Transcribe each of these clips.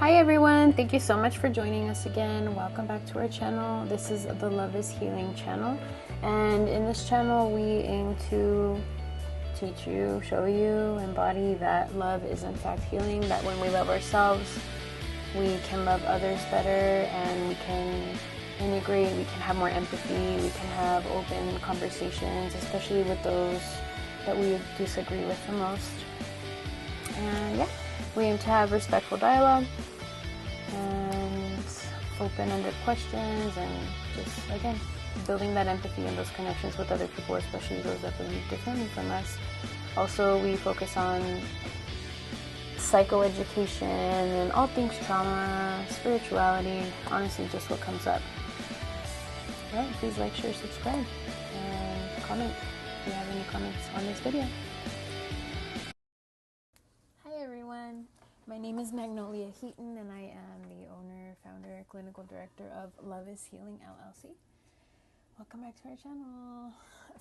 Hi everyone, thank you so much for joining us again. Welcome back to our channel. This is the Love is Healing channel, and in this channel we aim to teach you, show you, embody that love is in fact healing, that when we love ourselves we can love others better, and we can integrate, we can have more empathy, we can have open conversations, especially with those that we disagree with the most. And yeah, we aim to have respectful dialogue and open-ended questions, and just, again, building that empathy and those connections with other people, especially those that believe differently from us. Also, we focus on psychoeducation and all things trauma, spirituality, honestly, just what comes up. Alright, please like, share, subscribe, and comment if you have any comments on this video. Hi everyone, my name is Magnolia Heaton, and I am the owner, founder, clinical director of Love is Healing LLC. Welcome back to our channel.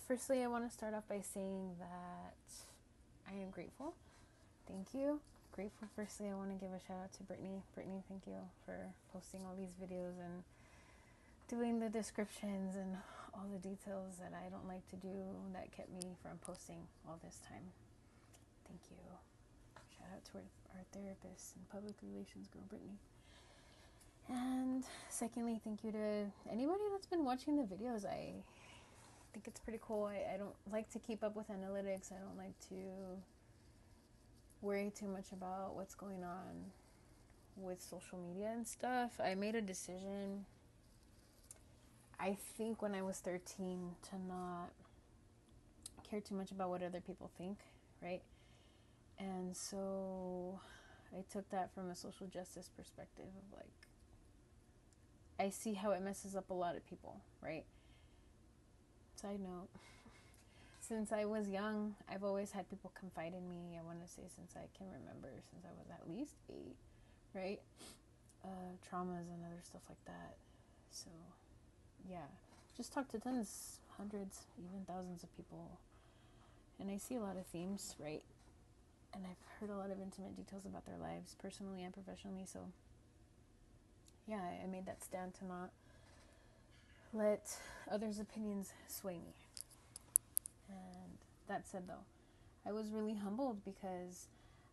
Firstly, I want to start off by saying that I am grateful. Thank you. Grateful. Firstly, I want to give a shout out to Brittany. Brittany, thank you for posting all these videos and doing the descriptions and all the details that I don't like to do that kept me from posting all this time. Thank you. Shout out to our therapist and public relations girl, Brittany. And secondly, thank you to anybody that's been watching the videos. I think it's pretty cool. I don't like to keep up with analytics. I don't like to worry too much about what's going on with social media and stuff. I made a decision, I think when I was 13, to not care too much about what other people think, right? And so I took that from a social justice perspective of, like, I see how it messes up a lot of people, right? Side note, since I was young, I've always had people confide in me. I want to say since I can remember, since I was at least 8, right? Traumas and other stuff like that. So, yeah, just talk to tons, hundreds, even thousands of people. And I see a lot of themes, right? And I've heard a lot of intimate details about their lives, personally and professionally. So, yeah, I made that stand to not let others' opinions sway me. And that said, though, I was really humbled because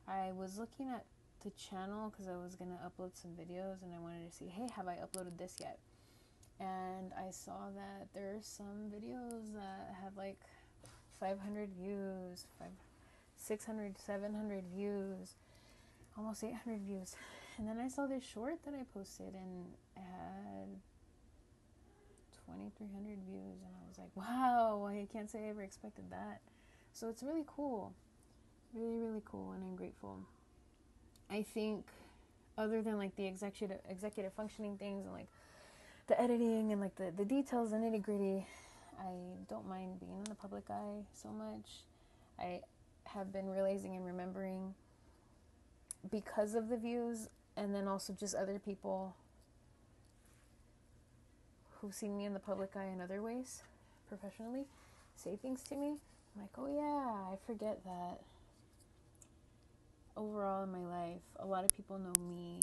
I was looking at the channel because I was going to upload some videos, and I wanted to see, hey, have I uploaded this yet? And I saw that there are some videos that have like 500 views, 600, 700 views, almost 800 views. And then I saw this short that I posted, and it had 2,300 views, and I was like, wow, I can't say I ever expected that. So it's really cool, really, really cool, and I'm grateful. I think other than like the executive functioning things and like the editing and like the details and nitty gritty, I don't mind being in the public eye so much. I have been realizing and remembering, because of the views, and then also just other people who've seen me in the public eye in other ways, professionally, say things to me. I'm like, oh yeah, I forget that overall in my life, a lot of people know me.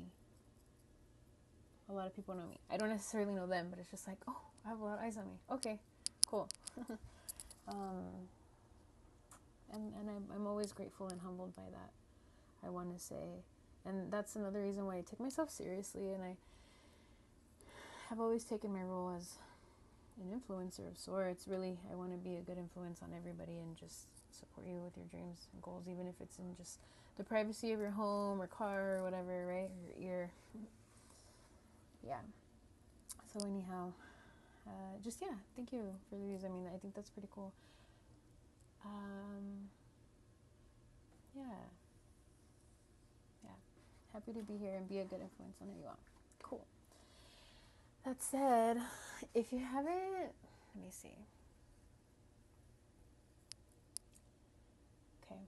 A lot of people know me. I don't necessarily know them, but it's just like, oh, I have a lot of eyes on me. Okay, cool. And I'm always grateful and humbled by that, I want to say. And that's another reason why I take myself seriously, and I have always taken my role as an influencer of sorts. Really, I want to be a good influence on everybody and just support you with your dreams and goals, even if it's in just the privacy of your home or car or whatever, right? Or your ear. Yeah. So anyhow, just, yeah, thank you for the views. I mean, I think that's pretty cool. Yeah. Happy to be here and be a good influence on anyone. Cool. That said, if you haven't, let me see. Okay.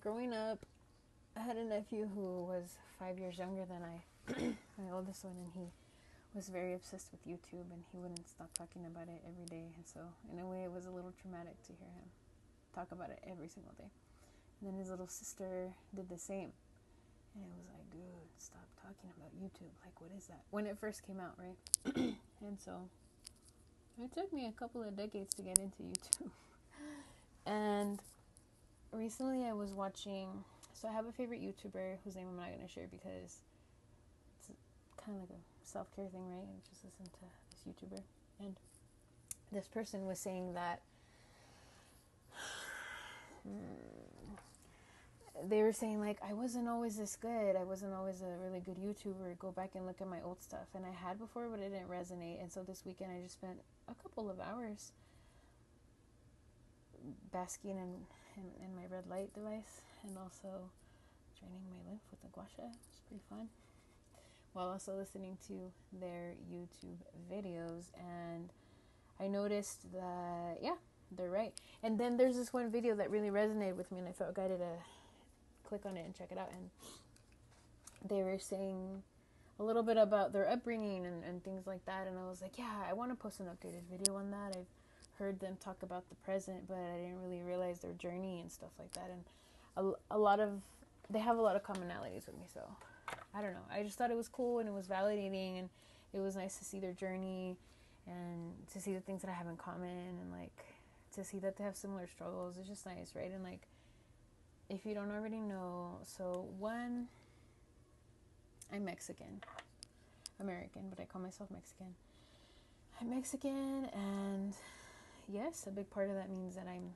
Growing up, I had a nephew who was 5 years younger than my oldest one, and he was very obsessed with YouTube, and he wouldn't stop talking about it every day. And so, in a way, it was a little traumatic to hear him talk about it every single day. And then his little sister did the same. And it was like, dude, stop talking about YouTube. Like, what is that? When it first came out, right? And so it took me a couple of decades to get into YouTube. And recently I was watching, so I have a favorite YouTuber whose name I'm not going to share because it's kind of like a self-care thing, right? I just listen to this YouTuber. And this person was saying that they were saying, like, I wasn't always this good. I wasn't always a really good YouTuber. Go back and look at my old stuff. And I had before, but it didn't resonate. And so this weekend I just spent a couple of hours basking in my red light device and also draining my lymph with the gua sha. It's pretty fun. While also listening to their YouTube videos. And I noticed that, yeah, they're right. And then there's this one video that really resonated with me, and I felt guided to click on it and check it out. And they were saying a little bit about their upbringing and things like that. And I was like, yeah, I want to post an updated video on that. I've heard them talk about the present, but I didn't really realize their journey and stuff like that. And they have a lot of commonalities with me. So I don't know. I just thought it was cool and it was validating, and it was nice to see their journey and to see the things that I have in common, and like to see that they have similar struggles. It's just nice, right? And like, if you don't already know, so one, I'm Mexican, American, but I call myself Mexican. I'm Mexican, and yes, a big part of that means that I'm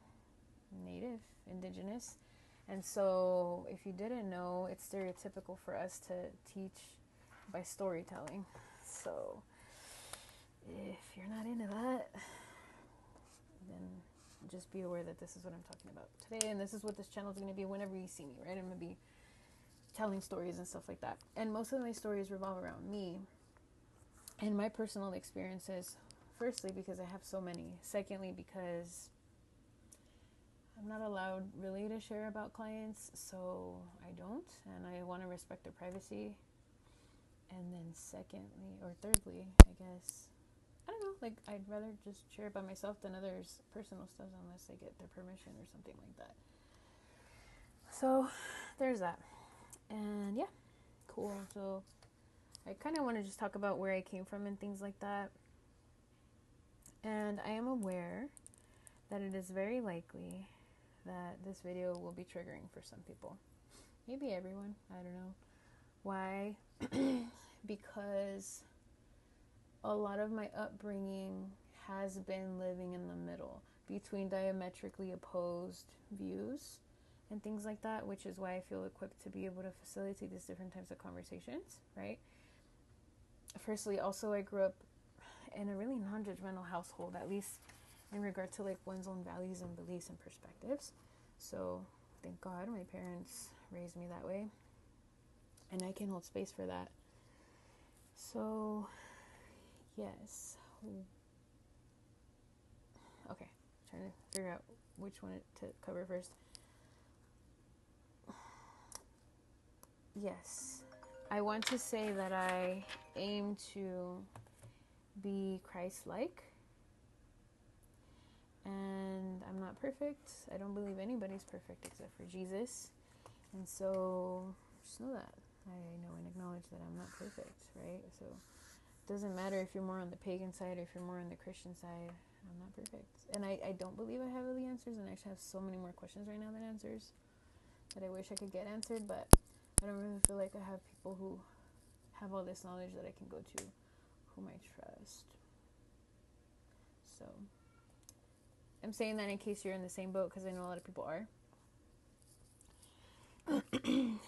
native, indigenous. And so if you didn't know, it's stereotypical for us to teach by storytelling. So if you're not into that, then just be aware that this is what I'm talking about today, and this is what this channel is going to be whenever you see me, right? I'm going to be telling stories and stuff like that. And most of my stories revolve around me and my personal experiences. Firstly, because I have so many. Secondly, because I'm not allowed really to share about clients, so I don't, and I want to respect their privacy. And then secondly, or thirdly, I guess, I don't know, like, I'd rather just share about myself than others' personal stuff unless I get their permission or something like that. So there's that. And yeah, cool. So I kind of want to just talk about where I came from and things like that. And I am aware that it is very likely that this video will be triggering for some people. Maybe everyone. I don't know. Why? Because a lot of my upbringing has been living in the middle between diametrically opposed views and things like that, which is why I feel equipped to be able to facilitate these different types of conversations, right? Firstly, also, I grew up in a really non-judgmental household, at least in regard to like one's own values and beliefs and perspectives. So thank God my parents raised me that way, and I can hold space for that. So yes. Okay, trying to figure out which one to cover first. Yes, I want to say that I aim to be Christ-like, and I'm not perfect. I don't believe anybody's perfect except for Jesus, and so just know that. I know and acknowledge that I'm not perfect, right? So it doesn't matter if you're more on the pagan side or if you're more on the Christian side. I'm not perfect, and I don't believe I have all the answers, and I actually have so many more questions right now than answers that I wish I could get answered, but I don't really feel like I have people who have all this knowledge that I can go to, whom I trust. So I'm saying that in case you're in the same boat, because I know a lot of people are.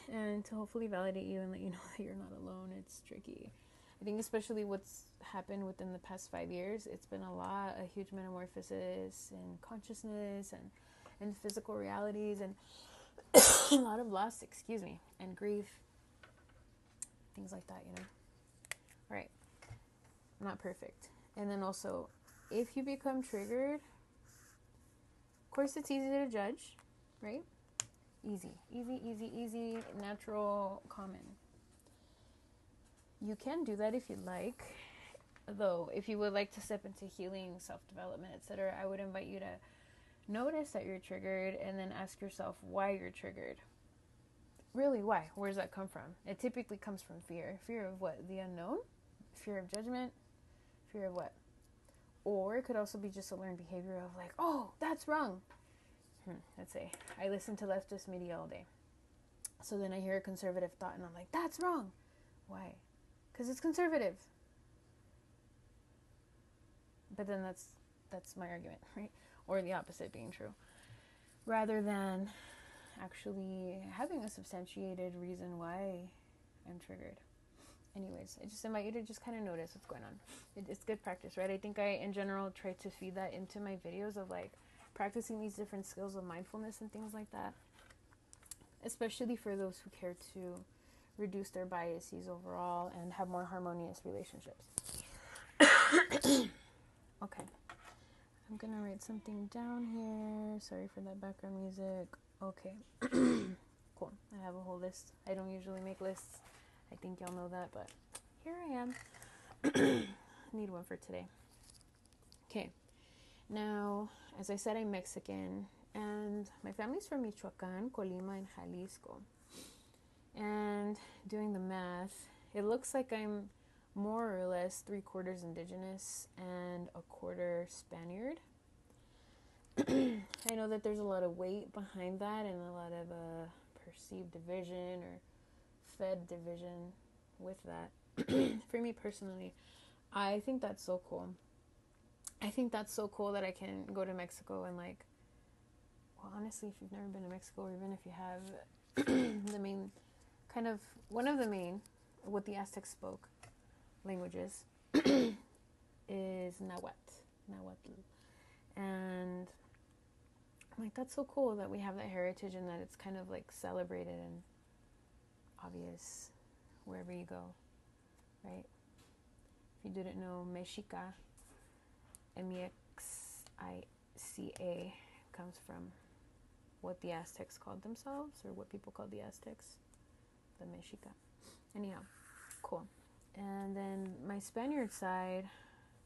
And to hopefully validate you and let you know that you're not alone. It's tricky. I think especially what's happened within the past 5 years, it's been a huge metamorphosis in consciousness and physical realities, and a lot of loss, and grief, things like that, All right, I'm not perfect. And then also, if you become triggered, of course it's easy to judge, right? Easy, natural, common. You can do that if you'd like. Though, if you would like to step into healing, self-development, etc., I would invite you to notice that you're triggered and then ask yourself why you're triggered. really, why? Where does that come from? It typically comes from fear. Fear of what? The unknown? Fear of judgment? Fear of what? Or it could also be just a learned behavior of like, oh, that's wrong. Let's say I listen to leftist media all day. So then I hear a conservative thought and I'm like, that's wrong. Why? Because it's conservative. But then that's my argument, right? Or the opposite being true. Rather than actually having a substantiated reason why I'm triggered. Anyways, I just invite you to just kind of notice what's going on. It's good practice, right? I think I, in general, try to feed that into my videos of like practicing these different skills of mindfulness and things like that. Especially for those who care to reduce their biases overall and have more harmonious relationships. Okay. I'm going to write something down here. Sorry for that background music. Okay. Cool. I have a whole list. I don't usually make lists. I think y'all know that, but here I am. Need one for today. Okay. Now, as I said, I'm Mexican, and my family's from Michoacan, Colima, and Jalisco. And doing the math, it looks like I'm more or less 3/4 indigenous and 1/4 Spaniard. I know that there's a lot of weight behind that and a lot of perceived division or fed division with that. For me personally, I think that's so cool. I think that's so cool that I can go to Mexico and like, well, honestly, if you've never been to Mexico, or even if you have, the main, kind of, one of the main, what the Aztecs spoke languages is Nahuatl. And I'm like, that's so cool that we have that heritage and that it's kind of like celebrated and obvious wherever you go, right? If you didn't know, Mexica, Mexica, comes from what the Aztecs called themselves, or what people called the Aztecs, the Mexica. Anyhow, cool. And then my Spaniard side,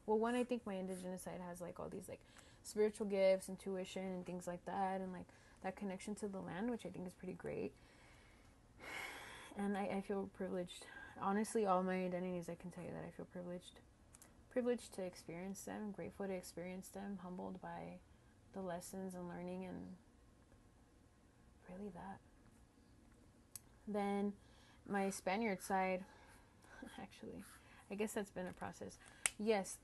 well, one, I think my indigenous side has like all these like spiritual gifts, intuition, and things like that, and like that connection to the land, which I think is pretty great. And I feel privileged. Honestly, all my identities, I can tell you that I feel privileged to experience them, grateful to experience them, humbled by the lessons and learning, and really that. Then my Spaniard side, actually, I guess that's been a process. Yes,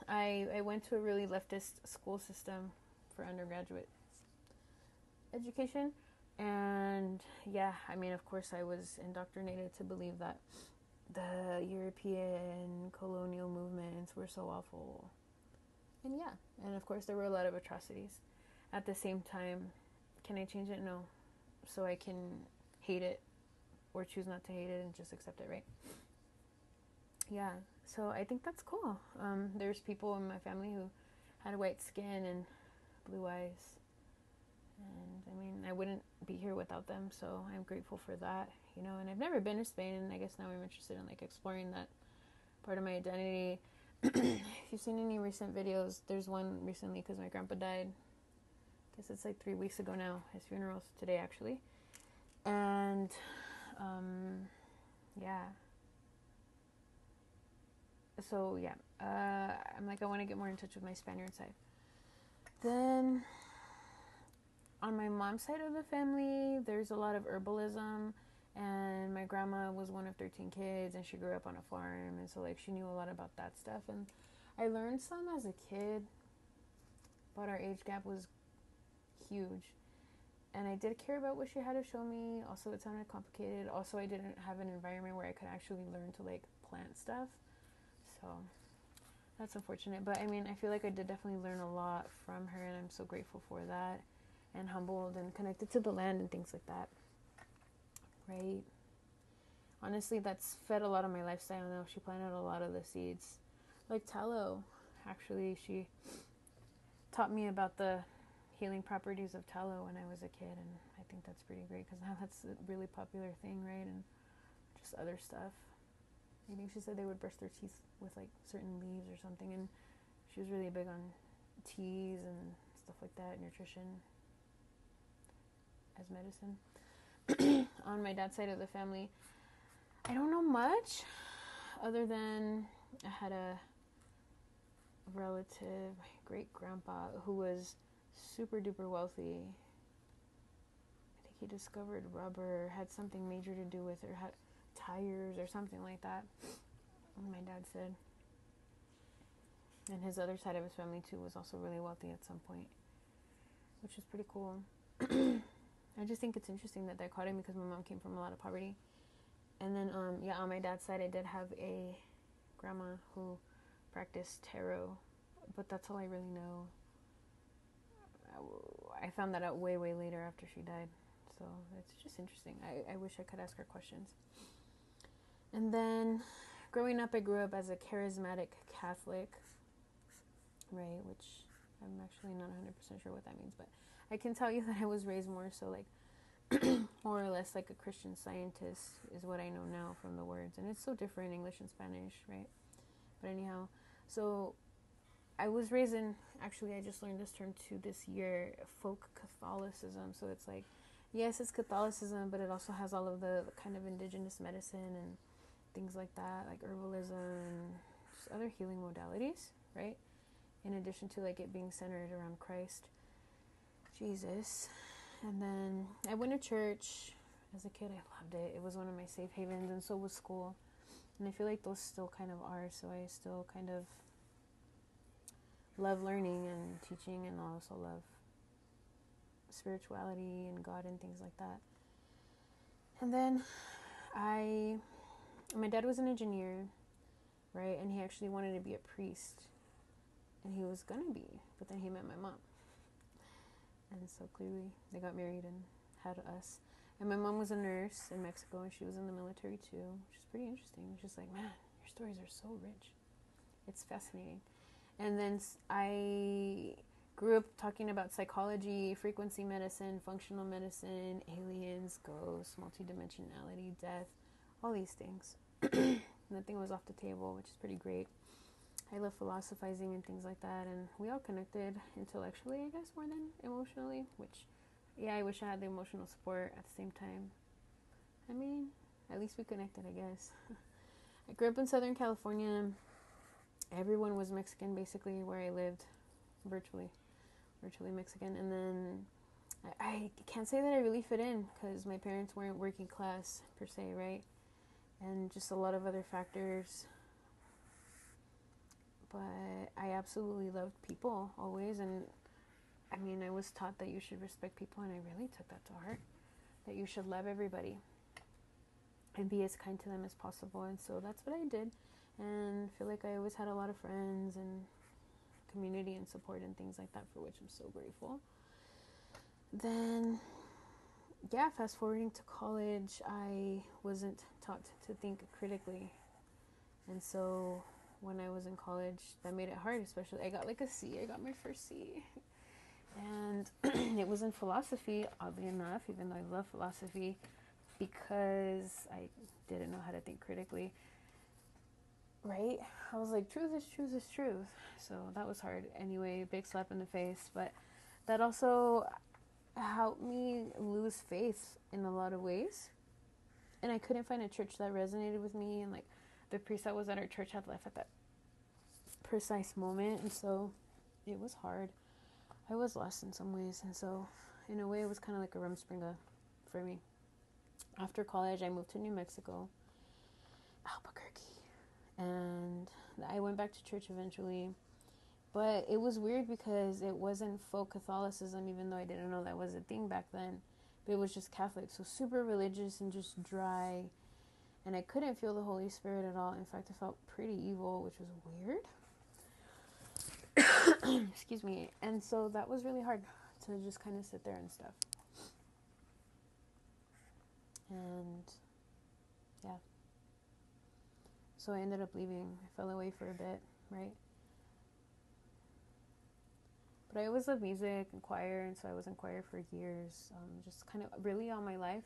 I went to a really leftist school system for undergraduate education. And yeah, I mean, of course, I was indoctrinated to believe that the European colonial movements were so awful. And yeah, and of course, there were a lot of atrocities. At the same time, can I change it? No. So I can hate it or choose not to hate it and just accept it, right? Yeah, so I think that's cool. There's people in my family who had white skin and blue eyes. And I mean, I wouldn't be here without them, so I'm grateful for that, you know. And I've never been to Spain, and I guess now I'm interested in like exploring that part of my identity. If you've seen any recent videos, there's one recently because my grandpa died. I guess it's like 3 weeks ago now. His funeral's today, actually. And yeah. So yeah, I'm like, I want to get more in touch with my Spaniard side. Then on my mom's side of the family, there's a lot of herbalism, and my grandma was one of 13 kids, and she grew up on a farm, and so like she knew a lot about that stuff. And I learned some as a kid, but our age gap was huge, and I did care about what she had to show me. Also, it sounded complicated. Also, I didn't have an environment where I could actually learn to like plant stuff, so that's unfortunate. But I mean, I feel like I did definitely learn a lot from her, and I'm so grateful for that, and humbled and connected to the land and things like that, right? Honestly, that's fed a lot of my lifestyle now. She planted a lot of the seeds, like tallow. Actually, she taught me about the healing properties of tallow when I was a kid, and I think that's pretty great because now that's a really popular thing, right? And just other stuff. I think she said they would brush their teeth with like certain leaves or something, and she was really big on teas and stuff like that, nutrition as medicine. on my dad's side of the family, I don't know much other than I had a relative, my great grandpa, who was super duper wealthy. I think he discovered rubber, had something major to do with it, or had tires or something like that. My dad said. And his other side of his family too was also really wealthy at some point, which is pretty cool. I just think it's interesting that dichotomy, because my mom came from a lot of poverty. And then on my dad's side, I did have a grandma who practiced tarot, but that's all I really know. I found that out way later after she died, so it's just interesting. I wish I could ask her questions. And then growing up, I grew up as a charismatic Catholic, right, which I'm actually not 100% sure what that means, but I can tell you that I was raised more so like more or less like a Christian Scientist is what I know now from the words, and it's so different in English and Spanish, right? But anyhow, so I was raised in, actually I just learned this term too this year, folk Catholicism. So it's like, yes, it's Catholicism, but it also has all of the kind of indigenous medicine and things like that, like herbalism and just other healing modalities, right? In addition to like it being centered around Christ, Jesus. And then I went to church as a kid. I loved it. It was one of my safe havens, and so was school. And I feel like those still kind of are, so I still kind of love learning and teaching, and also love spirituality and God and things like that. And then my dad was an engineer, right? And he actually wanted to be a priest, and he was gonna be, but then he met my mom. And so clearly they got married and had us. And my mom was a nurse in Mexico, and she was in the military too, which is pretty interesting. It's just like, man, your stories are so rich. It's fascinating. And then I grew up talking about psychology, frequency medicine, functional medicine, aliens, ghosts, multidimensionality, death, all these things. Nothing was off the table, which is pretty great. I love philosophizing and things like that, and we all connected intellectually, I guess, more than emotionally, which, yeah, I wish I had the emotional support at the same time. I mean, at least we connected, I guess. I grew up in Southern California. Everyone was Mexican, basically, where I lived, virtually Mexican. And then I can't say that I really fit in, because my parents weren't working class, per se, right? And just a lot of other factors. But I absolutely loved people, always. And I mean, I was taught that you should respect people, and I really took that to heart. That you should love everybody and be as kind to them as possible. And so that's what I did. And I feel like I always had a lot of friends and community and support and things like that, for which I'm so grateful. Then, yeah, fast forwarding to college, I wasn't taught to think critically. And so when I was in college, that made it hard, especially I got like a C. I got my first C. And it was in philosophy, oddly enough, even though I love philosophy, because I didn't know how to think critically. Right? I was like, truth is truth is truth. So that was hard. Anyway, big slap in the face. But that also helped me lose faith in a lot of ways. And I couldn't find a church that resonated with me. And like the priest that was at our church had left at that precise moment. And so it was hard. I was lost in some ways. And so in a way, it was kind of like a rumspringa for me. After college, I moved to New Mexico, Albuquerque. And I went back to church eventually. But it was weird because it wasn't folk Catholicism, even though I didn't know that was a thing back then. But it was just Catholic, so super religious and just dry. And I couldn't feel the Holy Spirit at all. In fact, I felt pretty evil, which was weird. Excuse me. And so that was really hard to just kind of sit there and stuff. And yeah. So I ended up leaving. I fell away for a bit, right? But I always loved music and choir, and so I was in choir for years. Just kind of really all my life.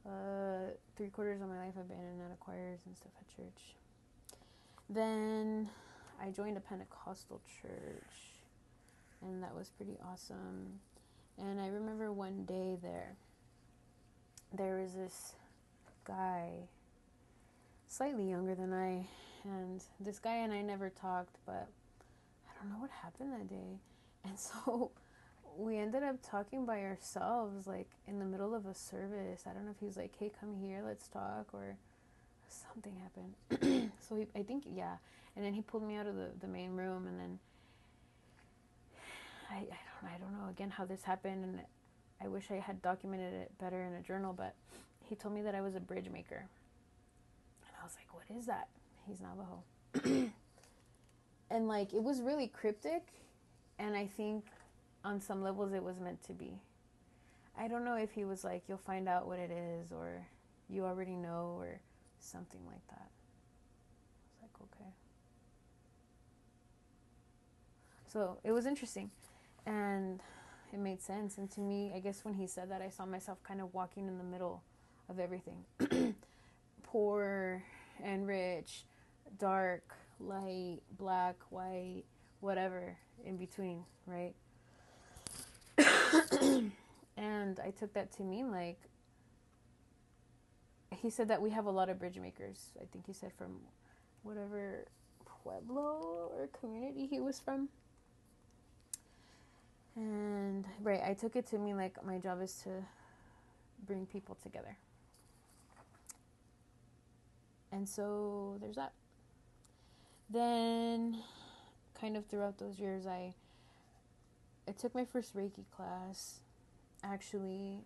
3/4 of my life I've been in and out of choirs and stuff at church. Then I joined a Pentecostal church, and that was pretty awesome. And I remember one day there, there was this guy, slightly younger than I, and this guy and I never talked, but I don't know what happened that day. And so we ended up talking by ourselves, like in the middle of a service. I don't know if he was like, hey, come here, let's talk, or something happened. So I think, yeah. And then he pulled me out of the main room, and then I don't know again how this happened, and I wish I had documented it better in a journal, but he told me that I was a bridge maker. And I was like, what is that? He's Navajo. And like, it was really cryptic, and I think on some levels it was meant to be. I don't know if he was like, you'll find out what it is, or you already know, or something like that. I was like, okay. So it was interesting, and it made sense. And to me, I guess when he said that, I saw myself kind of walking in the middle of everything. Poor and rich, dark, light, black, white, whatever in between, right? And I took that to mean, like, he said that we have a lot of bridge makers. I think he said from whatever pueblo or community he was from. And right, I took it to mean like my job is to bring people together. And so there's that. Then kind of throughout those years, I took my first Reiki class. Actually,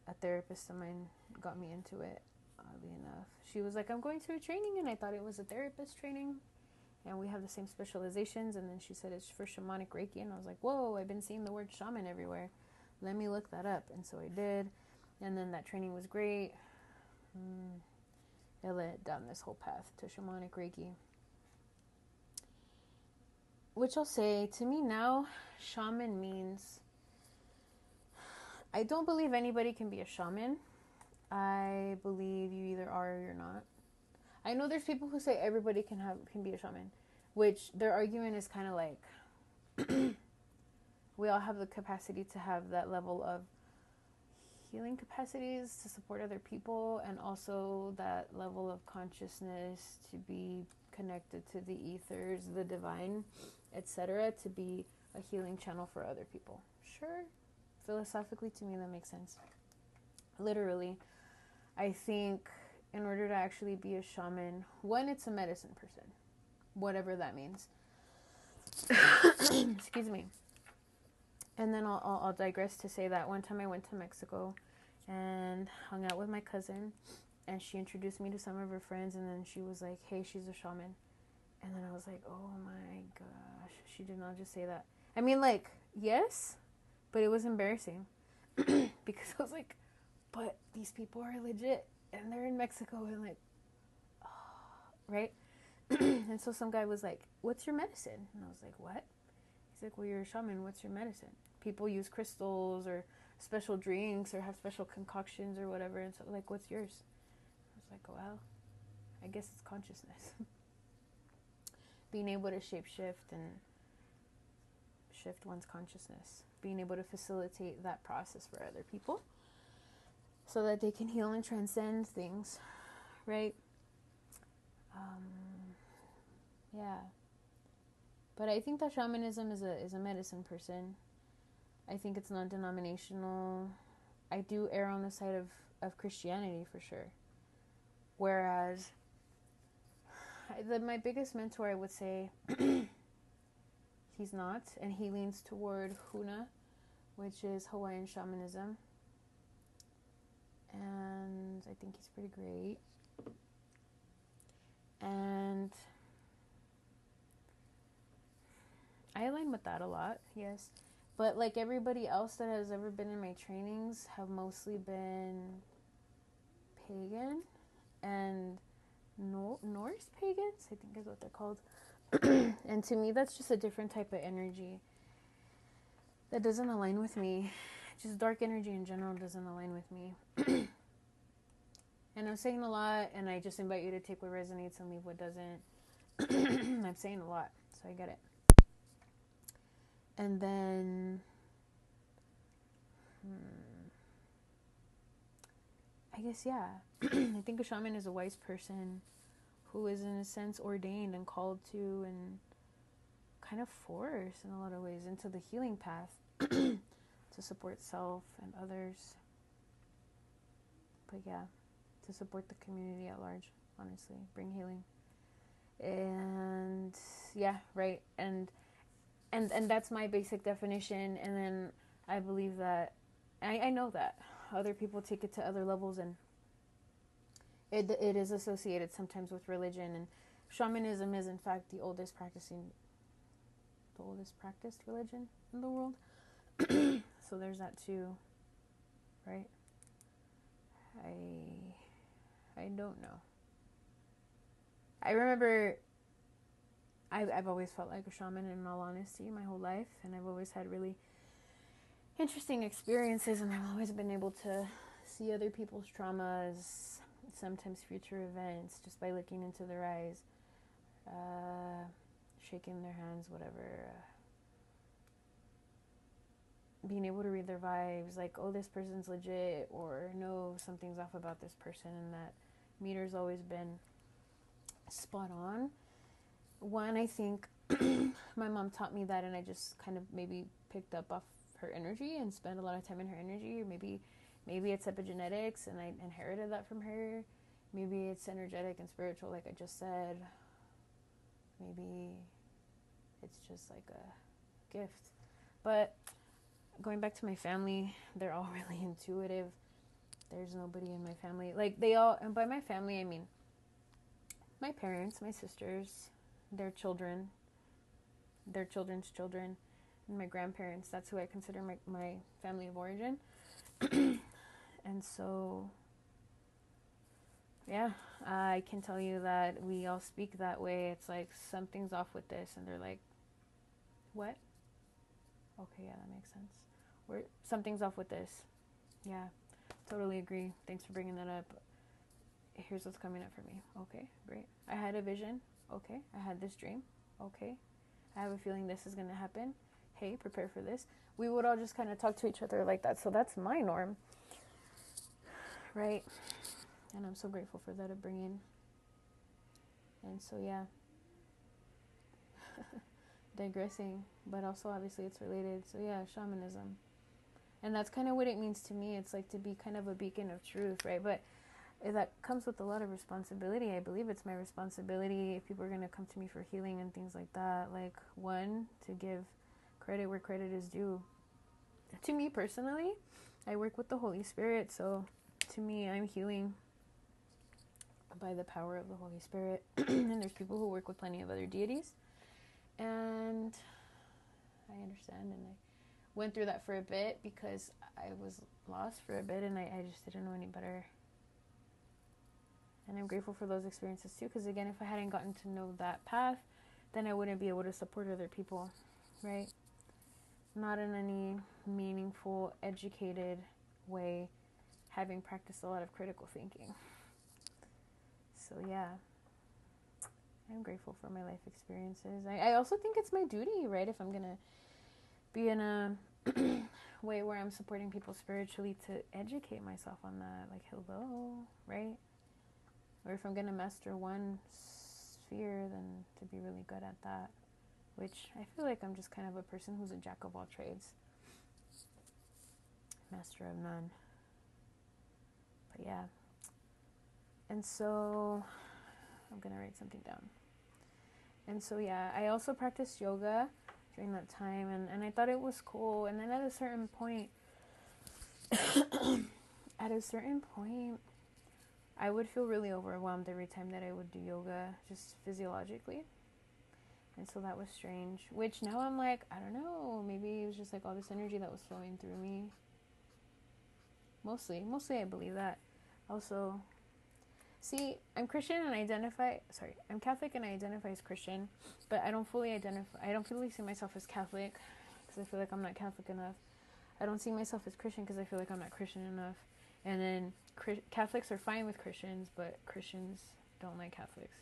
a therapist of mine got me into it, oddly enough. She was like, I'm going to a training, and I thought it was a therapist training, and we have the same specializations. And then she said it's for shamanic Reiki, and I was like, whoa, I've been seeing the word shaman everywhere. Let me look that up. And so I did, and then that training was great. It led down this whole path to shamanic Reiki, which I'll say, to me now, shaman means, I don't believe anybody can be a shaman. I believe you either are or you're not. I know there's people who say everybody can be a shaman, which their argument is kind of like, we all have the capacity to have that level of healing capacities to support other people, and also that level of consciousness to be connected to the ethers, the divine, etc., to be a healing channel for other people. Sure, philosophically, to me that makes sense. Literally, I think in order to actually be a shaman, one, it's a medicine person, whatever that means. Excuse me. And then I'll digress to say that one time I went to Mexico and hung out with my cousin, and she introduced me to some of her friends, and then she was like, hey, she's a shaman. And then I was like, oh my gosh, she did not just say that. I mean, like, yes, but it was embarrassing because I was like, but these people are legit, and they're in Mexico, and like, oh, right? And so some guy was like, what's your medicine? And I was like, what? He's like, well, you're a shaman, what's your medicine? People use crystals or special drinks or have special concoctions or whatever. And so, like, what's yours? I was like, well, I guess it's consciousness. Being able to shapeshift and shift one's consciousness. Being able to facilitate that process for other people so that they can heal and transcend things, right? Yeah. But I think that shamanism is a medicine person. I think it's non-denominational. I do err on the side of Christianity for sure. Whereas my biggest mentor, I would say, he's not, and he leans toward Huna, which is Hawaiian shamanism. And I think he's pretty great. And I align with that a lot, yes. But like everybody else that has ever been in my trainings have mostly been pagan and Norse pagans, I think is what they're called. And to me, that's just a different type of energy that doesn't align with me. Just dark energy in general doesn't align with me. And I'm saying a lot, and I just invite you to take what resonates and leave what doesn't. I'm saying a lot, so I get it. And then I guess, yeah. I think a shaman is a wise person who is, in a sense, ordained and called to and kind of forced in a lot of ways into the healing path to support self and others. But yeah, to support the community at large, honestly, bring healing. And yeah, right. And that's my basic definition. And then I believe that, I know that other people take it to other levels, and it is associated sometimes with religion. And shamanism is, in fact, the oldest practiced religion in the world. So there's that too, right? I don't know. I remember I've always felt like a shaman, in all honesty, my whole life, and I've always had really interesting experiences, and I've always been able to see other people's traumas, sometimes future events, just by looking into their eyes, shaking their hands, whatever, being able to read their vibes, like, oh, this person's legit, or no, something's off about this person, and that meter's always been spot on. One, I think my mom taught me that, and I just kind of maybe picked up off her energy and spent a lot of time in her energy. Or maybe it's epigenetics and I inherited that from her. Maybe it's energetic and spiritual, like I just said. Maybe it's just like a gift. But going back to my family, they're all really intuitive. There's nobody in my family, like, they all, and by my family I mean my parents, my sisters, their children, their children's children, and my grandparents. That's who I consider my family of origin. And so, yeah, I can tell you that we all speak that way. It's like, something's off with this, and they're like, what? Okay, yeah, that makes sense. Something's off with this. Yeah, totally agree. Thanks for bringing that up. Here's what's coming up for me. Okay, great. I had a vision. Okay, I had this dream. Okay, I have a feeling this is going to happen. Hey, prepare for this. We would all just kind of talk to each other like that. So that's my norm, right? And I'm so grateful for that upbringing. And so, yeah, digressing, but also obviously it's related. So yeah, shamanism. And that's kind of what it means to me. It's like to be kind of a beacon of truth, right? But that comes with a lot of responsibility. I believe it's my responsibility, if people are going to come to me for healing and things like that, like, one, to give credit where credit is due. To me personally, I work with the Holy Spirit, so to me, I'm healing by the power of the Holy Spirit. And there's people who work with plenty of other deities, and I understand, and I went through that for a bit because I was lost for a bit, and I just didn't know any better. And I'm grateful for those experiences too, because again, if I hadn't gotten to know that path, then I wouldn't be able to support other people, right? Not in any meaningful, educated way, having practiced a lot of critical thinking. So yeah, I'm grateful for my life experiences. I also think it's my duty, right? If I'm going to be in a way where I'm supporting people spiritually, to educate myself on that, like, hello, right? Or if I'm going to master one sphere, then to be really good at that, which I feel like I'm just kind of a person who's a jack of all trades, master of none. But yeah. And so I'm going to write something down. And so, yeah, I also practiced yoga during that time, and I thought it was cool. And then at a certain point, I would feel really overwhelmed every time that I would do yoga, just physiologically. And so that was strange, which now I'm like, I don't know, maybe it was just like all this energy that was flowing through me. Mostly I believe that. Also, see, I'm Catholic and I identify as Christian, but I don't fully see myself as Catholic, because I feel like I'm not Catholic enough. I don't see myself as Christian because I feel like I'm not Christian enough. And then Catholics are fine with Christians, but Christians don't like Catholics.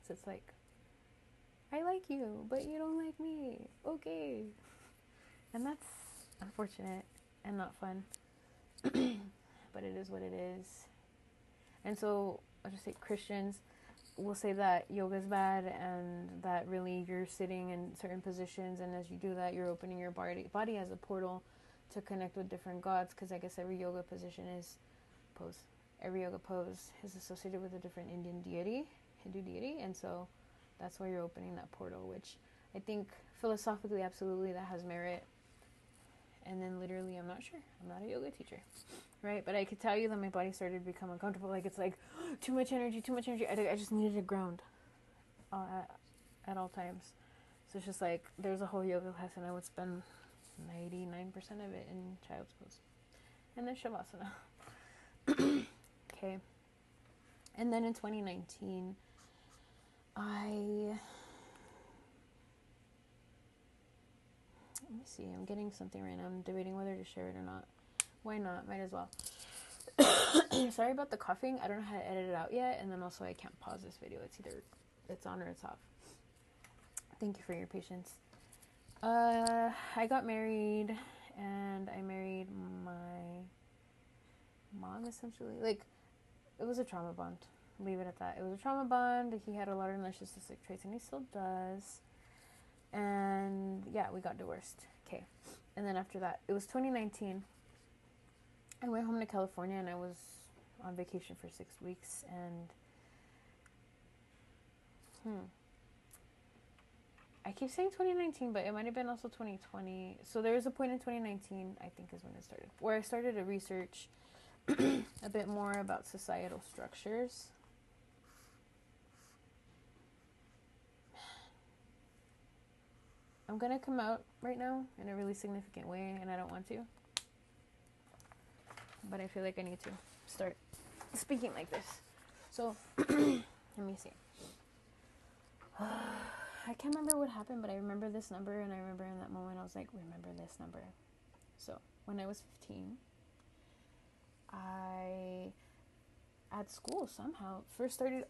So it's like, I like you, but you don't like me. Okay. And that's unfortunate and not fun. but it is what it is. And so I'll just say Christians will say that yoga is bad and that really you're sitting in certain positions, and as you do that, you're opening your body as a portal to connect with different gods, because I guess every yoga position is pose. Every yoga pose is associated with a different Hindu deity, and so that's why you're opening that portal, which I think philosophically, absolutely, that has merit. And then literally, I'm not sure. I'm not a yoga teacher, right? But I could tell you that my body started to become uncomfortable. Like, it's like, too much energy. I just needed a ground at all times. So it's just like, there's a whole yoga class, and I would spend 99% of it in child's pose. And then Shavasana. Okay. And then in 2019, let me see, I'm getting something right now. I'm debating whether to share it or not. Why not? Might as well. Sorry about the coughing. I don't know how to edit it out yet. And then also I can't pause this video. It's either it's on or it's off. Thank you for your patience. I got married, and I married my mom, essentially. Like, it was a trauma bond. Leave it at that. It was a trauma bond. He had a lot of narcissistic traits, and he still does. And yeah, we got divorced. Okay. And then after that, it was 2019. I went home to California, and I was on vacation for 6 weeks. And I keep saying 2019, but it might have been also 2020. So there was a point in 2019, I think is when it started, where I started to research a bit more about societal structures. I'm going to come out right now in a really significant way, and I don't want to. But I feel like I need to start speaking like this. So, let me see. I can't remember what happened, but I remember this number, and I remember in that moment I was like, remember this number. So, when I was 15, I, at school somehow, first started,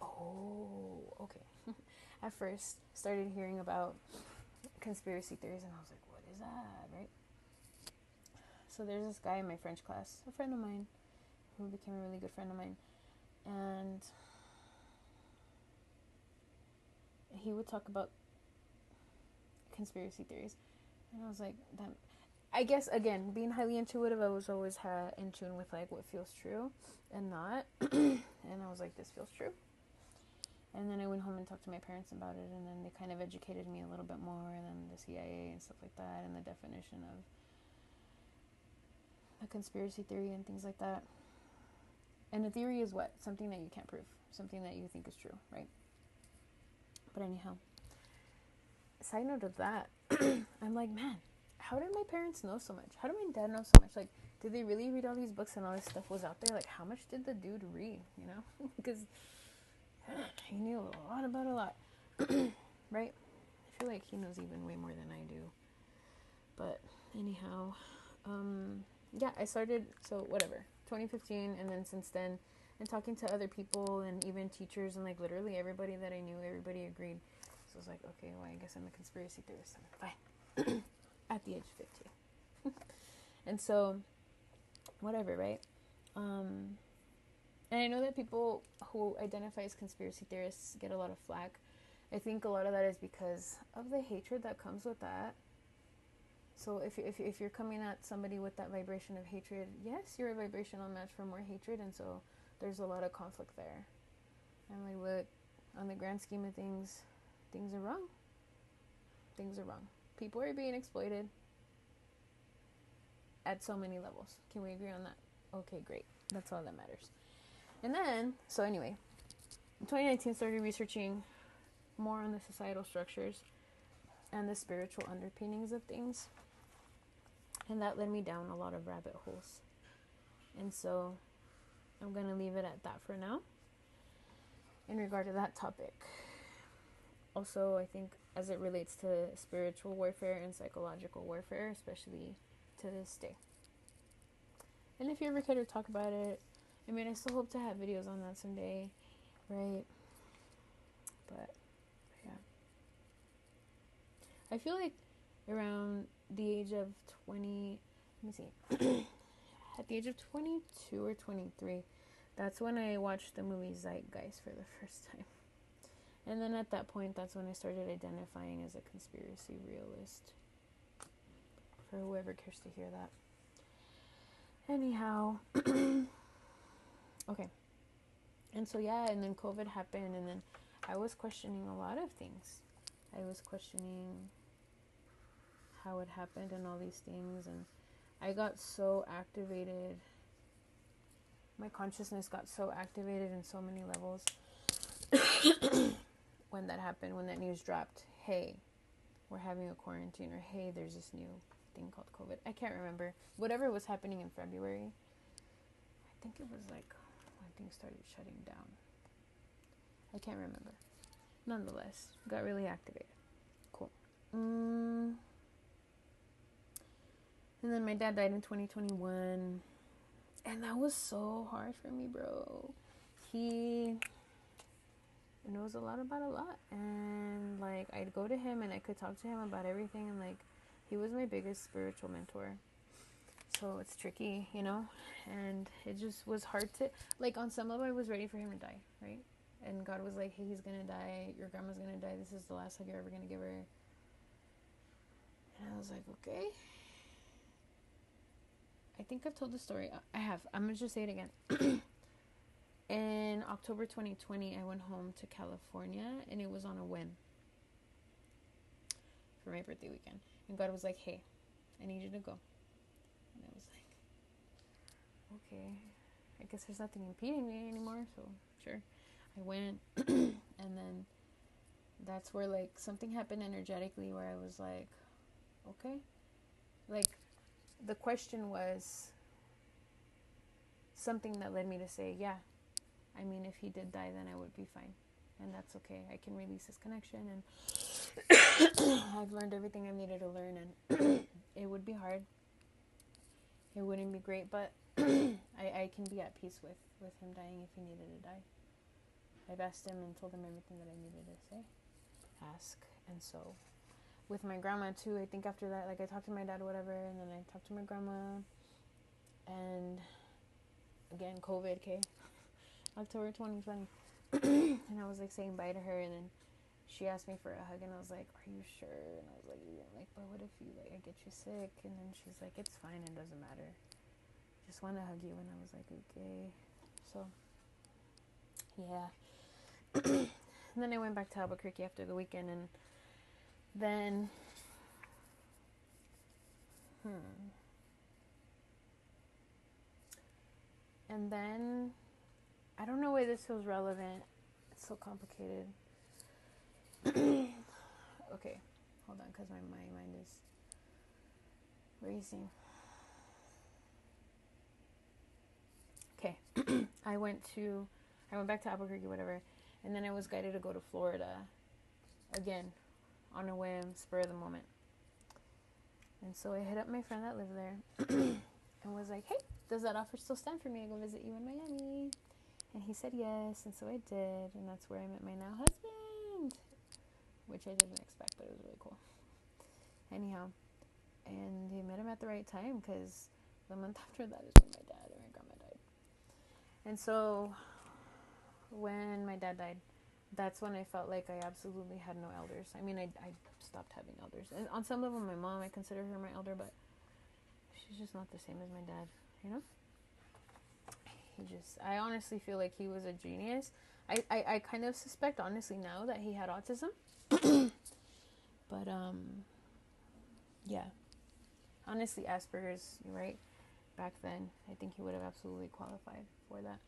at first started hearing about conspiracy theories, and I was like, what is that, right? So there's this guy in my French class, a friend of mine, who became a really good friend of mine, and he would talk about conspiracy theories, and I was like, that. I guess, again, being highly intuitive, I was always in tune with, like, what feels true and not, and I was like, this feels true. And then I went home and talked to my parents about it, and then they kind of educated me a little bit more, and then the CIA and stuff like that, and the definition of a conspiracy theory and things like that. And a theory is what? Something that you can't prove. Something that you think is true, right? But anyhow, side note of that, I'm like, man, how did my parents know so much? How did my dad know so much? Like, did they really read all these books and all this stuff was out there? Like, how much did the dude read, you know? Because he knew a lot about a lot, right? I feel like he knows even way more than I do. But anyhow, yeah, I started, so whatever, 2015, and then since then, and talking to other people and even teachers and like literally everybody that I knew, everybody agreed. So I was like, okay, well, I guess I'm a conspiracy theorist. Fine. At the age of 15. And so, whatever, right? And I know that people who identify as conspiracy theorists get a lot of flack. I think a lot of that is because of the hatred that comes with that. So if you're coming at somebody with that vibration of hatred, yes, you're a vibrational match for more hatred, and so there's a lot of conflict there. I'm like, look, on the grand scheme of things, things are wrong. Things are wrong. People are being exploited at so many levels. Can we agree on that? Okay, great. That's all that matters. And then, so anyway, in 2019, started researching more on the societal structures and the spiritual underpinnings of things. And that led me down a lot of rabbit holes. And so I'm going to leave it at that for now in regard to that topic. Also, I think as it relates to spiritual warfare and psychological warfare, especially to this day. And if you ever care to talk about it, I mean, I still hope to have videos on that someday, right? But, yeah. I feel like around the age of 20, let me see. at the age of 22 or 23, that's when I watched the movie Zeitgeist for the first time. And then at that point, that's when I started identifying as a conspiracy realist. For whoever cares to hear that. Anyhow. Okay. And so, yeah, and then COVID happened, and then I was questioning a lot of things. I was questioning how it happened and all these things, and I got so activated. My consciousness got so activated in so many levels when that happened, when that news dropped. Hey, we're having a quarantine, or hey, there's this new thing called COVID. I can't remember. Whatever was happening in February, I think it was like when things started shutting down. I can't remember. Nonetheless, got really activated. Cool. And then my dad died in 2021. And that was so hard for me, bro. He knows a lot about a lot. And, like, I'd go to him and I could talk to him about everything. And, like, he was my biggest spiritual mentor. So it's tricky, you know? And it just was hard to... Like, on some level, I was ready for him to die, right? And God was like, hey, he's going to die. Your grandma's going to die. This is the last hug you're ever going to give her. And I was like, okay. I think I've told the story. I have. I'm going to just say it again. In October 2020, I went home to California, and it was on a whim for my birthday weekend. And God was like, hey, I need you to go. And I was like, okay. I guess there's nothing impeding me anymore, so sure. I went, and then that's where, like, something happened energetically where I was like, okay. Like, the question was something that led me to say, yeah, I mean, if he did die, then I would be fine. And that's okay. I can release this connection, and I've learned everything I've needed to learn, and it would be hard. It wouldn't be great, but I can be at peace with him dying if he needed to die. I've asked him and told him everything that I needed to say, ask. And so with my grandma too, I think after that, like, I talked to my dad or whatever, and then I talked to my grandma, and again, COVID, okay, October 2020, and I was, like, saying bye to her, and then she asked me for a hug, and I was like, are you sure? And I was like, yeah. Like, but what if you, like, I get you sick? And then she's like, it's fine, it doesn't matter, just want to hug you. And I was like, okay. So yeah. And then I went back to Albuquerque after the weekend, and then and then I don't know why this feels relevant. It's so complicated. Okay, hold on, because my mind is racing. Okay. I went back to Albuquerque, whatever, and then I was guided to go to Florida again, on a whim, spur of the moment. And so I hit up my friend that lived there and was like, hey, does that offer still stand for me to go visit you in Miami? And he said yes, and so I did, and that's where I met my now husband, which I didn't expect, but it was really cool. Anyhow, and I met him at the right time, because the month after that is when my dad and my grandma died. And so when my dad died, that's when I felt like I absolutely had no elders. I mean, I stopped having elders. And on some level, my mom, I consider her my elder, but she's just not the same as my dad, you know? I honestly feel like he was a genius. I kind of suspect, honestly, now that he had autism. But, yeah. Honestly, Asperger's, right? Back then, I think he would have absolutely qualified for that.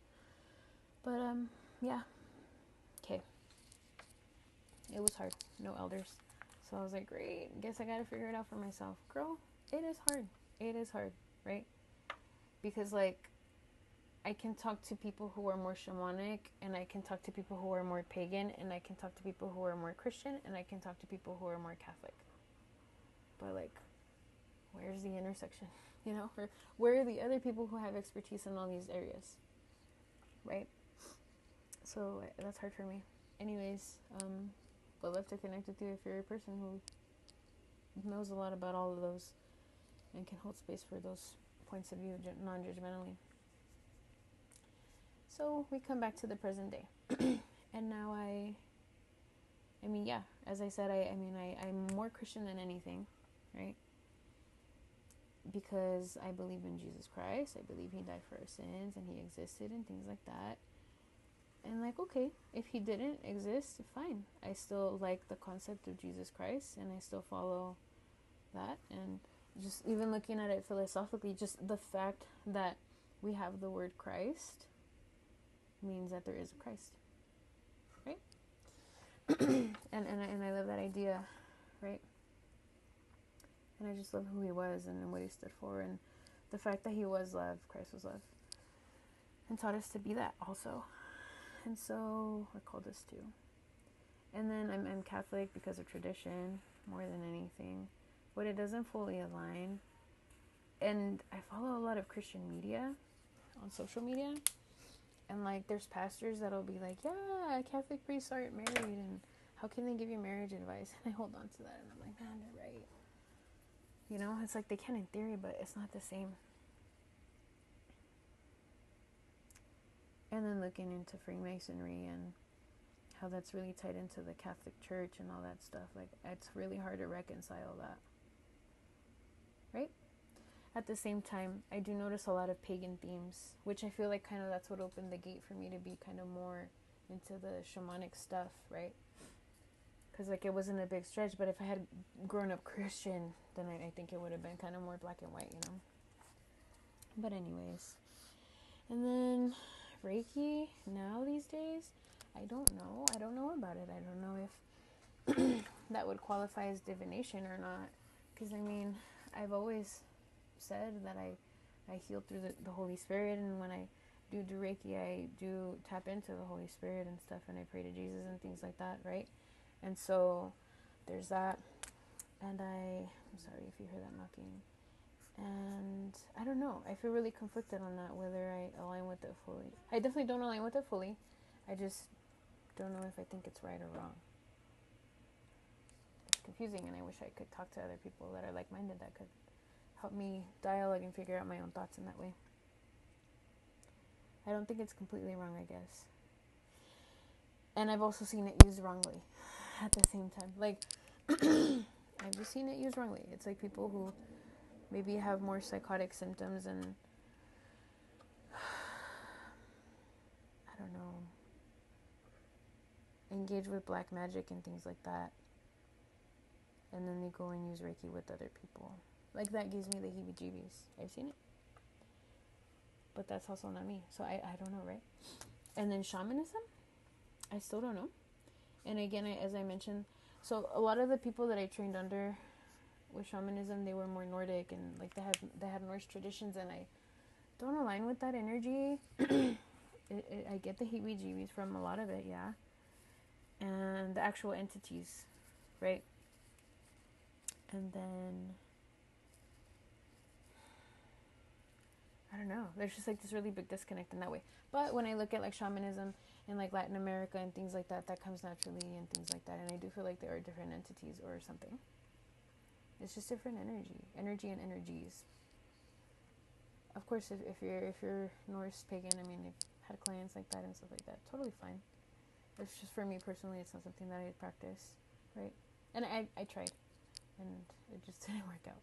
But, yeah. Okay. It was hard. No elders. So I was like, great. Guess I gotta figure it out for myself. Girl, it is hard. It is hard, right? Because, like, I can talk to people who are more shamanic, and I can talk to people who are more pagan, and I can talk to people who are more Christian, and I can talk to people who are more Catholic. But, like, where's the intersection? You know? Or where are the other people who have expertise in all these areas? Right? So that's hard for me. Anyways, would love to connect with you if you're a person who knows a lot about all of those and can hold space for those points of view, non-judgmentally. So we come back to the present day. And now I mean, yeah, as I said, I'm more Christian than anything, right? Because I believe in Jesus Christ. I believe he died for our sins and he existed and things like that. And like, okay, if he didn't exist, fine. I still like the concept of Jesus Christ and I still follow that. And just even looking at it philosophically, just the fact that we have the word Christ means that there is a Christ, right? and I love that idea, right? And I just love who he was and what he stood for, and the fact that he was love, Christ was love, and taught us to be that also. And so we're called us to. And then I'm Catholic because of tradition more than anything, but it doesn't fully align. And I follow a lot of Christian media on social media, and like there's pastors that'll be like, yeah, Catholic priests aren't married, and how can they give you marriage advice? And I hold on to that, and I'm like, man, they're right. You know, it's like they can in theory, but it's not the same. And then looking into Freemasonry and how that's really tied into the Catholic Church and all that stuff, like it's really hard to reconcile that, right? At the same time, I do notice a lot of pagan themes, which I feel like kind of that's what opened the gate for me to be kind of more into the shamanic stuff, right? Because like it wasn't a big stretch, but if I had grown up Christian, then I think it would have been kind of more black and white, you know? But anyways, and then Reiki now these days, I don't know about it. I don't know if that would qualify as divination or not, because I mean, I've always said that I heal through the Holy Spirit, and when I do Reiki, I do tap into the Holy Spirit and stuff, and I pray to Jesus and things like that, right? And so there's that. And I'm sorry if you hear that knocking. And I don't know, I feel really conflicted on that, whether I align with it fully. I definitely don't align with it fully. I just don't know if I think it's right or wrong. It's confusing, and I wish I could talk to other people that are like-minded that could help me dialogue and figure out my own thoughts in that way. I don't think it's completely wrong, I guess. And I've also seen it used wrongly at the same time. Like, I've just seen it used wrongly. It's like people who maybe have more psychotic symptoms and, I don't know, engage with black magic and things like that. And then they go and use Reiki with other people. Like, that gives me the heebie-jeebies. I've seen it. But that's also not me. So I don't know, right? And then shamanism, I still don't know. And again, as I mentioned, so a lot of the people that I trained under with shamanism, they were more Nordic, and like they had Norse traditions, and I don't align with that energy. I get the heebie-jeebies from a lot of it, yeah. And the actual entities, right? And then I don't know. There's just like this really big disconnect in that way. But when I look at like shamanism in like Latin America and things like that, that comes naturally and things like that. And I do feel like there are different entities or something. It's just different energy and energies. Of course, if you're Norse pagan, I mean, I've had clients like that and stuff like that. Totally fine. It's just for me personally, it's not something that I practice, right? And I tried, and it just didn't work out.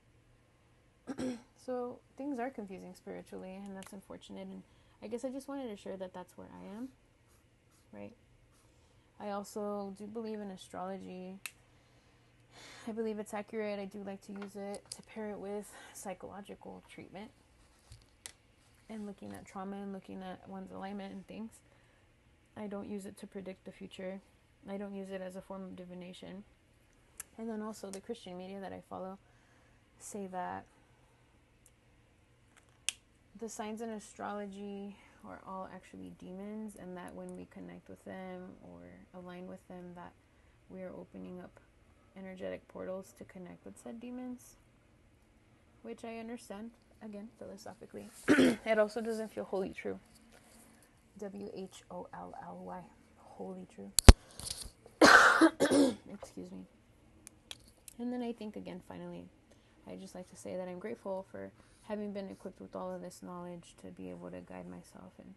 So things are confusing spiritually, and that's unfortunate. And I guess I just wanted to share that that's where I am, right? I also do believe in astrology. I believe it's accurate. I do like to use it to pair it with psychological treatment and looking at trauma and looking at one's alignment and things. I don't use it to predict the future. I don't use it as a form of divination. And then also the Christian media that I follow say that the signs in astrology are all actually demons, and that when we connect with them or align with them, that we are opening up energetic portals to connect with said demons, which I understand, again, philosophically. It also doesn't feel wholly true. WHOLLY, wholly true. Excuse me. And then I think, again, finally, I just like to say that I'm grateful for having been equipped with all of this knowledge to be able to guide myself and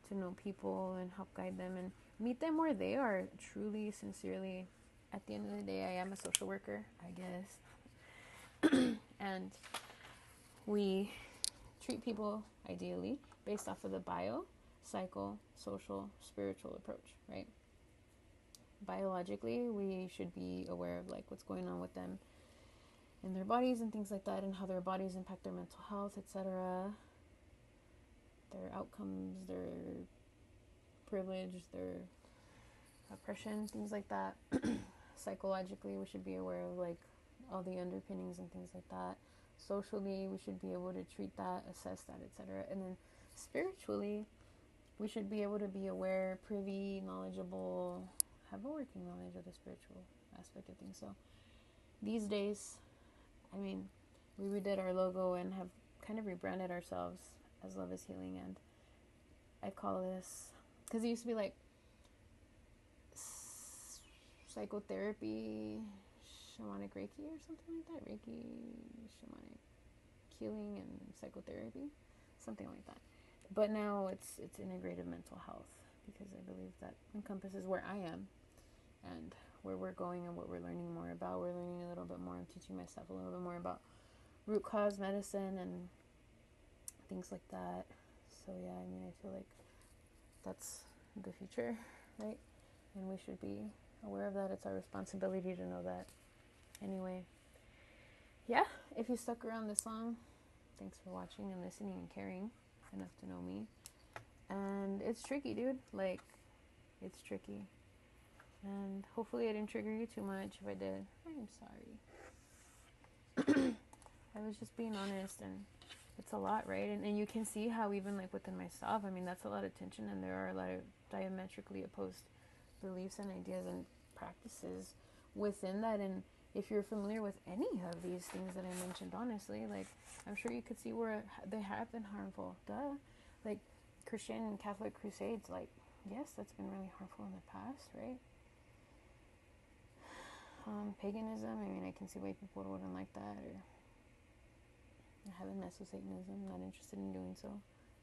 to know people and help guide them and meet them where they are, truly, sincerely. At the end of the day, I am a social worker, I guess. And we treat people ideally based off of the bio, psycho, social, spiritual approach, right? Biologically, we should be aware of like what's going on with them in their bodies and things like that, and how their bodies impact their mental health, etc., their outcomes, their privilege, their oppression, things like that. Psychologically, we should be aware of like all the underpinnings and things like that. Socially, we should be able to treat that, assess that, etc. And then spiritually, we should be able to be aware, privy, knowledgeable, have a working knowledge of the spiritual aspect of things. So these days, I mean, we redid our logo and have kind of rebranded ourselves as Love is Healing, and I call this, because it used to be like psychotherapy, shamanic Reiki or something like that. Reiki, shamanic healing, and psychotherapy, something like that. But now it's integrative mental health, because I believe that encompasses where I am and where we're going and what we're learning more about. We're learning a little bit more. I'm teaching myself a little bit more about root cause medicine and things like that. So yeah, I mean, I feel like that's the future, right? And we should be aware of that. It's our responsibility to know that. Anyway, yeah, if you stuck around this long, thanks for watching and listening and caring enough to know me. And it's tricky, dude. Like, it's tricky. And hopefully I didn't trigger you too much. If I did, I'm sorry. I was just being honest, and it's a lot, right? And you can see how even like within myself, I mean, that's a lot of tension, and there are a lot of diametrically opposed beliefs and ideas and practices within that. And if you're familiar with any of these things that I mentioned, honestly, like, I'm sure you could see where they have been harmful. Duh. Like, Christian and Catholic crusades, like, yes, that's been really harmful in the past, right? Paganism, I mean, I can see why people wouldn't like that, or I haven't messed with Satanism, not interested in doing so.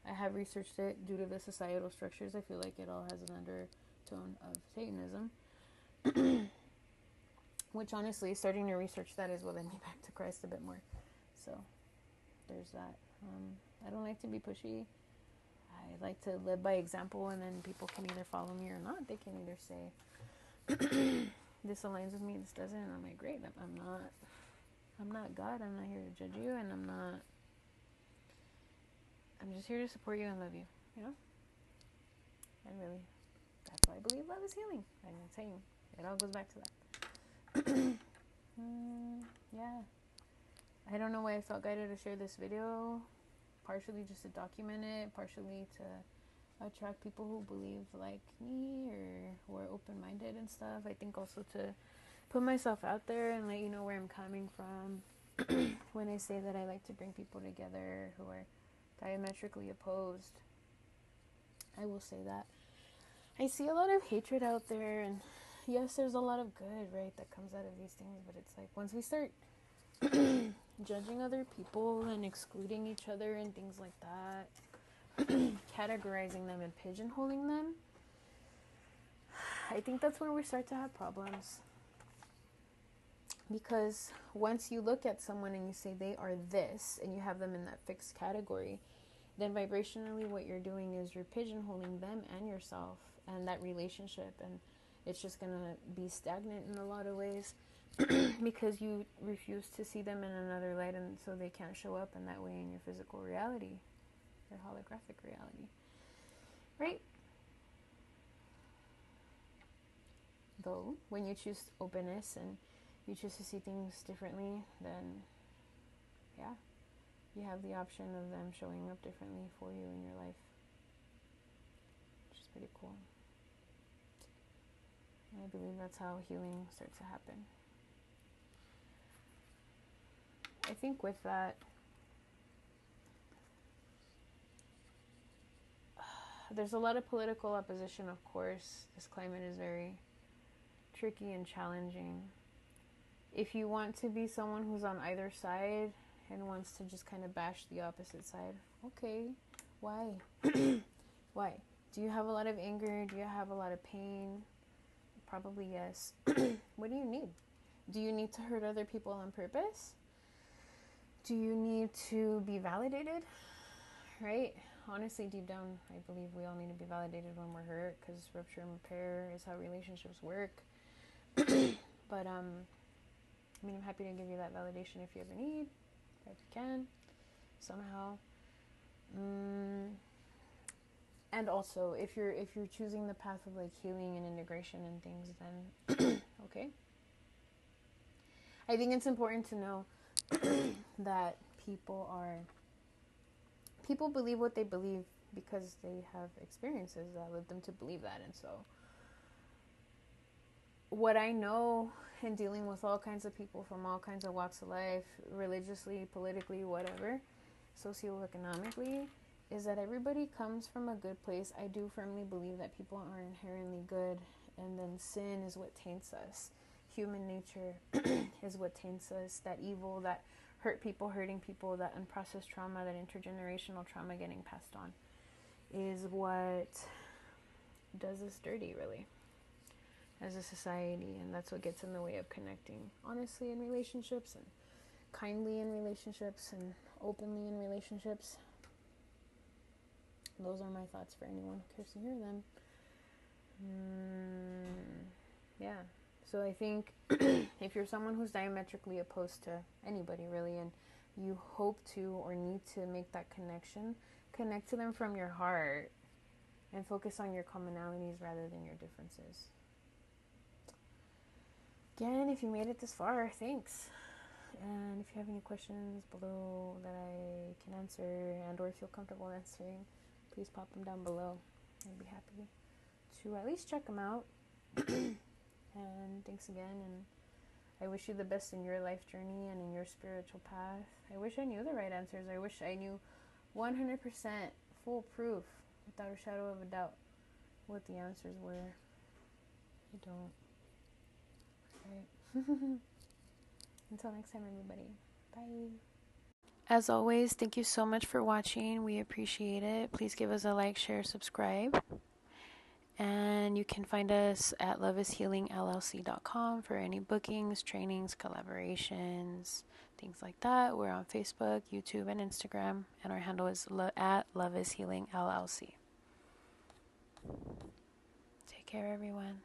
I have researched it due to the societal structures. I feel like it all has an undertone of Satanism, which honestly, starting to research that is what led me back to Christ a bit more. So there's that. I don't like to be pushy. I like to live by example, and then people can either follow me or not. They can either say, this aligns with me, this doesn't, and I'm like, great, I'm not God, I'm not here to judge you, and I'm just here to support you and love you, you know? And really, that's why I believe love is healing. I'm saying, it all goes back to that. Yeah. I don't know why I felt guided to share this video, partially just to document it, partially to attract people who believe like me or who are open-minded and stuff. I think also to put myself out there and let you know where I'm coming from when I say that I like to bring people together who are diametrically opposed. I will say that I see a lot of hatred out there, and yes, there's a lot of good, right, that comes out of these things, but it's like once we start judging other people and excluding each other and things like that, categorizing them and pigeonholing them, I think that's where we start to have problems. Because once you look at someone and you say they are this, and you have them in that fixed category, then vibrationally what you're doing is you're pigeonholing them and yourself and that relationship, and it's just going to be stagnant in a lot of ways because you refuse to see them in another light, and so they can't show up in that way in your physical reality, your holographic reality, right? Though, when you choose openness and you choose to see things differently, then, yeah, you have the option of them showing up differently for you in your life, which is pretty cool. And I believe that's how healing starts to happen. I think with that, there's a lot of political opposition, of course. This climate is very tricky and challenging. If you want to be someone who's on either side, and wants to just kind of bash the opposite side. Okay, why? Why? Do you have a lot of anger? Do you have a lot of pain? Probably yes. What do you need? Do you need to hurt other people on purpose? Do you need to be validated? Right? Honestly, deep down, I believe we all need to be validated when we're hurt, because rupture and repair is how relationships work. But I mean, I'm happy to give you that validation if you ever need, if you can, somehow. And also, if you're choosing the path of like healing and integration and things, then okay. I think it's important to know that people believe what they believe because they have experiences that led them to believe that. And so what I know in dealing with all kinds of people from all kinds of walks of life, religiously, politically, whatever, socioeconomically, is that everybody comes from a good place. I do firmly believe that people are inherently good, and then sin is what taints us. Human nature is what taints us. That evil, that hurt people, hurting people, that unprocessed trauma, that intergenerational trauma getting passed on, is what does us dirty, really, as a society. And that's what gets in the way of connecting honestly in relationships, and kindly in relationships, and openly in relationships. Those are my thoughts for anyone who cares to hear them. Yeah. So I think if you're someone who's diametrically opposed to anybody, really, and you hope to or need to make that connection, connect to them from your heart and focus on your commonalities rather than your differences. Again, if you made it this far, thanks. And if you have any questions below that I can answer and or feel comfortable answering, please pop them down below. I'd be happy to at least check them out. And thanks again, and I wish you the best in your life journey and in your spiritual path. I wish I knew the right answers. I wish I knew 100% foolproof, without a shadow of a doubt, what the answers were. I don't. Right. Until next time, everybody. Bye. As always, thank you so much for watching. We appreciate it. Please give us a like, share, subscribe. And you can find us at loveishealingllc.com for any bookings, trainings, collaborations, things like that. We're on Facebook, YouTube, and Instagram. And our handle is at loveishealingllc. Take care, everyone.